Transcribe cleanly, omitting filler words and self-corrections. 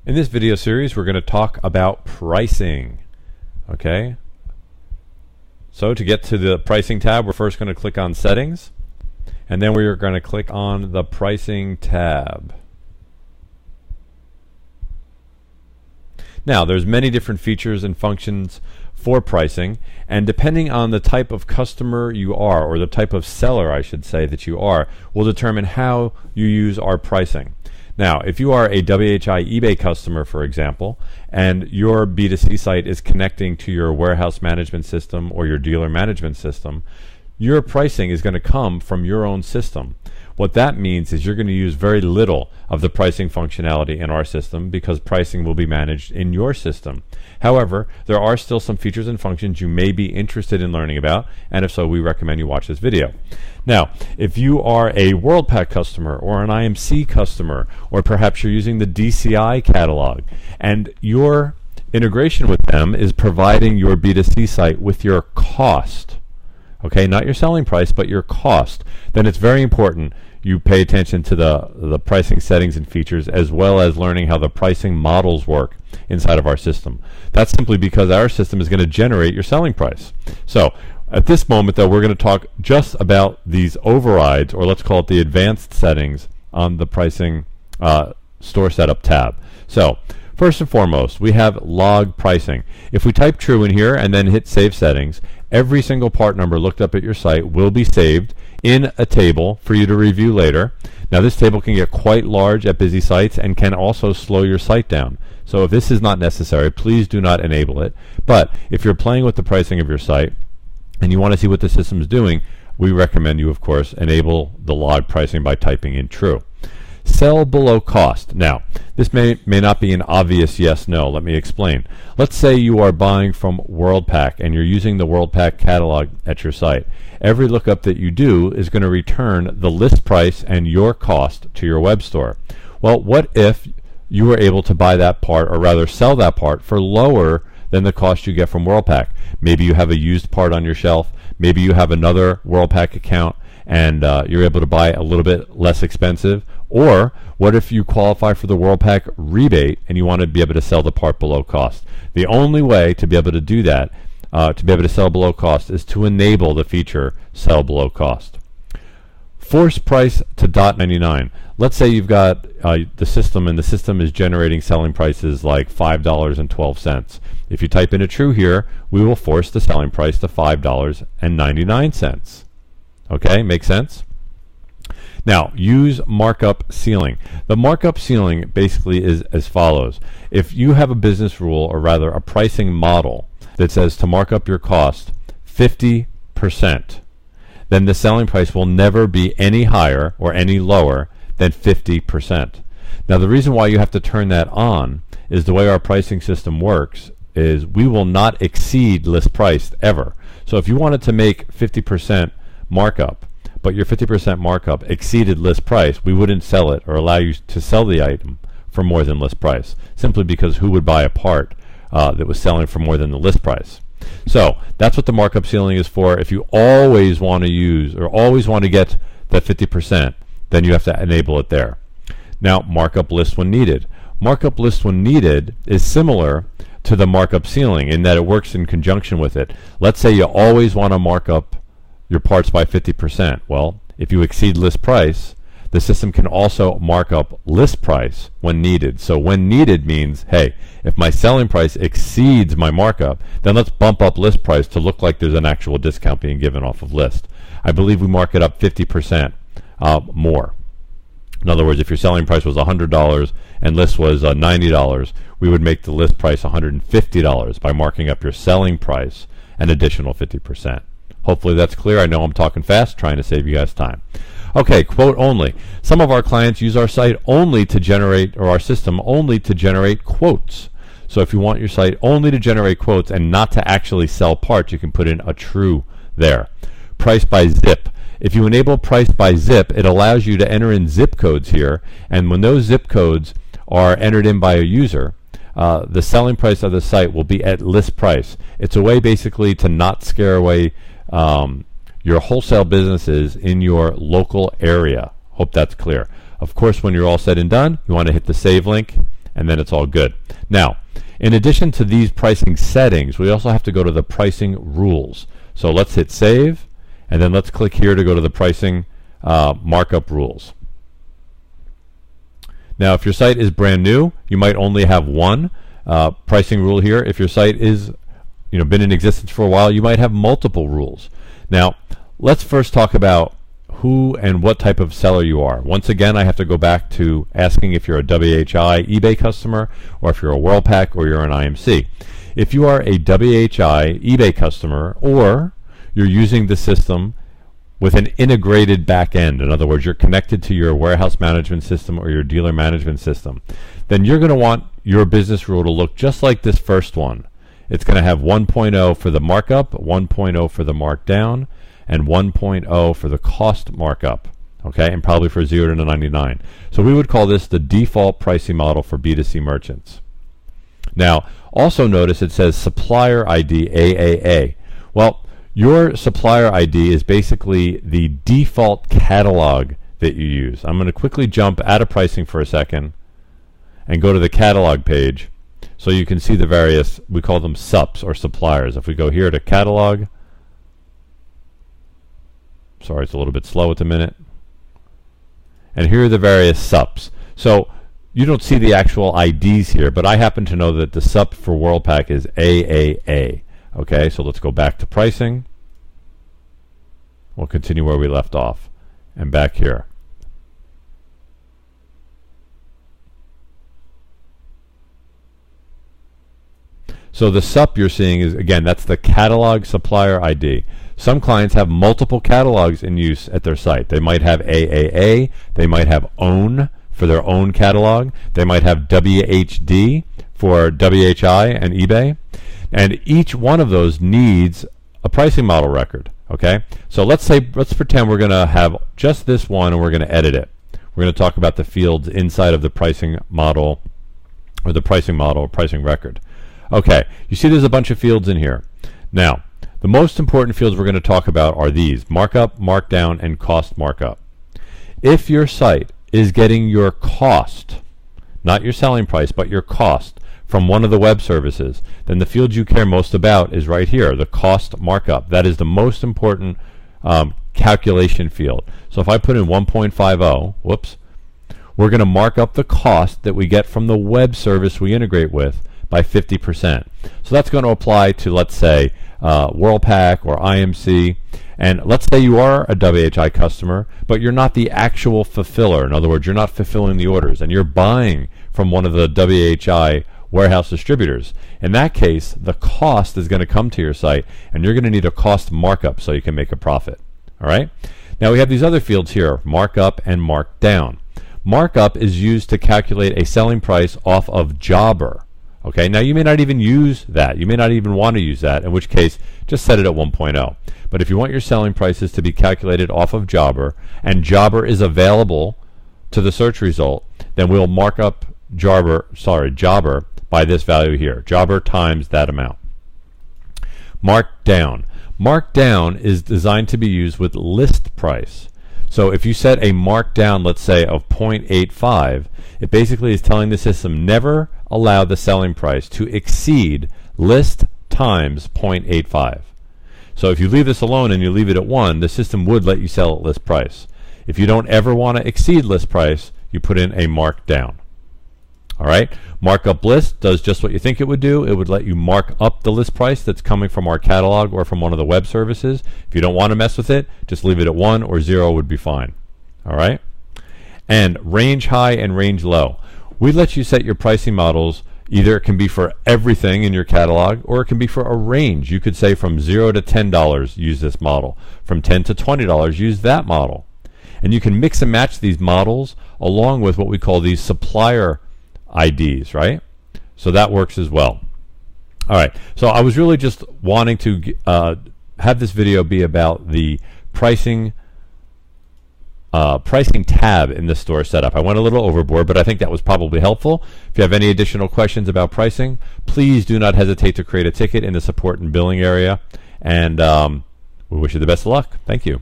In this video series, we're going to talk about pricing. Okay? So to get to the pricing tab, we're first going to click on Settings, and then we're going to click on the Pricing tab. Now, there's many different features and functions for pricing, and depending on the type of customer you are, or the type of seller, I should say, that you are, will determine how you use our pricing. Now, if you are a WHI eBay customer, for example, and your B2C site is connecting to your warehouse management system or your dealer management system, your pricing is going to come from your own system. What that means is you're going to use very little of the pricing functionality in our system because pricing will be managed in your system. However, there are still some features and functions you may be interested in learning about, and if so, we recommend you watch this video. Now, if you are a WorldPack customer or an IMC customer, or perhaps you're using the DCI catalog, and your integration with them is providing your B2C site with your cost, okay, not your selling price, but your cost, then it's very important you pay attention to the pricing settings and features, as well as learning how the pricing models work inside of our system. That's simply because our system is going to generate your selling price. So at this moment, though, we're going to talk just about these overrides, or let's call it the advanced settings, on the pricing store setup tab. So first and foremost, we have log pricing. If we type true in here and then hit save settings, every single part number looked up at your site will be saved in a table for you to review later. Now, this table can get quite large at busy sites and can also slow your site down. So if this is not necessary, please do not enable it. But if you're playing with the pricing of your site and you want to see what the system is doing, we recommend you, of course, enable the log pricing by typing in true. Sell below cost. Now, this may not be an obvious yes, no. Let me explain. Let's say you are buying from WorldPack and you're using the WorldPack catalog at your site. Every lookup that you do is going to return the list price and your cost to your web store. Well, what if you were able to buy that part, or rather sell that part, for lower than the cost you get from WorldPack? Maybe you have a used part on your shelf. Maybe you have another WorldPack account and you're able to buy a little bit less expensive. Or what if you qualify for the WorldPack rebate and you want to be able to sell the part below cost? The only way to be able to do that, to be able to sell below cost, is to enable the feature sell below cost. Force price to $.99. Let's say you've got the system, and the system is generating selling prices like $5.12. If you type in a true here, we will force the selling price to $5.99. Okay, makes sense? Now, use markup ceiling. The markup ceiling basically is as follows. If you have a business rule, or rather a pricing model, that says to mark up your cost 50%, then the selling price will never be any higher or any lower than 50%. Now, the reason why you have to turn that on is the way our pricing system works is we will not exceed list price ever. So if you wanted to make 50% markup, but your 50% markup exceeded list price, we wouldn't sell it or allow you to sell the item for more than list price, simply because who would buy a part that was selling for more than the list price? So that's what the markup ceiling is for. If you always want to use, or always want to get that 50%, then you have to enable it there. Now, markup list when needed. Markup list when needed is similar to the markup ceiling in that it works in conjunction with it. Let's say you always want to mark up your parts by 50%. Well, if you exceed list price, the system can also mark up list price when needed. So when needed means, hey, if my selling price exceeds my markup, then let's bump up list price to look like there's an actual discount being given off of list. I believe we mark it up 50% more. In other words, if your selling price was $100 and list was $90, we would make the list price $150 by marking up your selling price an additional 50%. Hopefully that's clear. I know I'm talking fast, trying to save you guys time. Okay, quote only. Some of our clients use our site only to generate, or our system only to generate quotes. So if you want your site only to generate quotes and not to actually sell parts, you can put in a true there. Price by zip. If you enable price by zip, it allows you to enter in zip codes here, and when those zip codes are entered in by a user, the selling price of the site will be at list price. It's a way basically to not scare away your wholesale businesses in your local area. Hope that's clear. Of course, when you're all said and done, you want to hit the save link and then it's all good. Now, in addition to these pricing settings, we also have to go to the pricing rules. So let's hit save, and then let's click here to go to the pricing markup rules. Now, if your site is brand new, you might only have one pricing rule here. If your site is been in existence for a while, you might have multiple rules. Now, let's first talk about who and what type of seller you are. Once again, I have to go back to asking if you're a WHI eBay customer, or if you're a WorldPack, or you're an IMC. If you are a WHI eBay customer, or you're using the system with an integrated back end, in other words, you're connected to your warehouse management system or your dealer management system, then you're going to want your business rule to look just like this first one. It's going to have 1.0 for the markup, 1.0 for the markdown, and 1.0 for the cost markup, okay, and probably for 0 to 99. So we would call this the default pricing model for B2C merchants. Now, also notice it says supplier ID AAA. Well, your supplier ID is basically the default catalog that you use. I'm going to quickly jump out of pricing for a second and go to the catalog page so you can see the various, we call them SUPs or suppliers. If we go here to catalog, sorry, it's a little bit slow at the minute. And here are the various SUPs. So you don't see the actual IDs here, but I happen to know that the SUP for WorldPack is AAA. Okay, so let's go back to pricing. We'll continue where we left off and back here. So the SUP you're seeing is, again, that's the catalog supplier ID. Some clients have multiple catalogs in use at their site. They might have AAA, they might have OWN for their own catalog, they might have WHD for WHI and eBay, and each one of those needs a pricing model record. Okay, so let's pretend we're going to have just this one and we're going to edit it. We're going to talk about the fields inside of the pricing model, or the pricing model or pricing record. Okay, you see there's a bunch of fields in here. Now, the most important fields we're going to talk about are these: markup, markdown, and cost markup. If your site is getting your cost, not your selling price, but your cost from one of the web services, then the field you care most about is right here, the cost markup. That is the most important calculation field. So if I put in 1.50, whoops, we're going to mark up the cost that we get from the web service we integrate with by 50%. So that's going to apply to, let's say, WorldPack or IMC. And let's say you are a WHI customer, but you're not the actual fulfiller. In other words, you're not fulfilling the orders, and you're buying from one of the WHI warehouse distributors. In that case, the cost is going to come to your site, and you're going to need a cost markup so you can make a profit. All right? Now we have these other fields here, markup and markdown. Markup is used to calculate a selling price off of Jobber. Okay, now you may not even use that. You may not even want to use that, in which case just set it at 1.0. But if you want your selling prices to be calculated off of Jobber, and Jobber is available to the search result, then we'll mark up Jobber by this value here. Jobber times that amount. Markdown. Markdown is designed to be used with list price. So if you set a markdown, let's say, of 0.85, it basically is telling the system never allow the selling price to exceed list times 0.85. So if you leave this alone and you leave it at 1, the system would let you sell at list price. If you don't ever want to exceed list price, you put in a markdown. All right, markup list does just what you think it would do. It would let you mark up the list price that's coming from our catalog or from one of the web services. If you don't want to mess with it, just leave it at 1 or 0 would be fine. All right, and range high and range low. We let you set your pricing models. Either it can be for everything in your catalog, or it can be for a range. You could say from $0 to $10, use this model. From $10 to $20, use that model. And you can mix and match these models along with what we call these supplier IDs, right? So that works as well. All right, so I was really just wanting to have this video be about the pricing tab in the store setup. I went a little overboard, but I think that was probably helpful. If you have any additional questions about pricing, please do not hesitate to create a ticket in the support and billing area. And we wish you the best of luck. Thank you.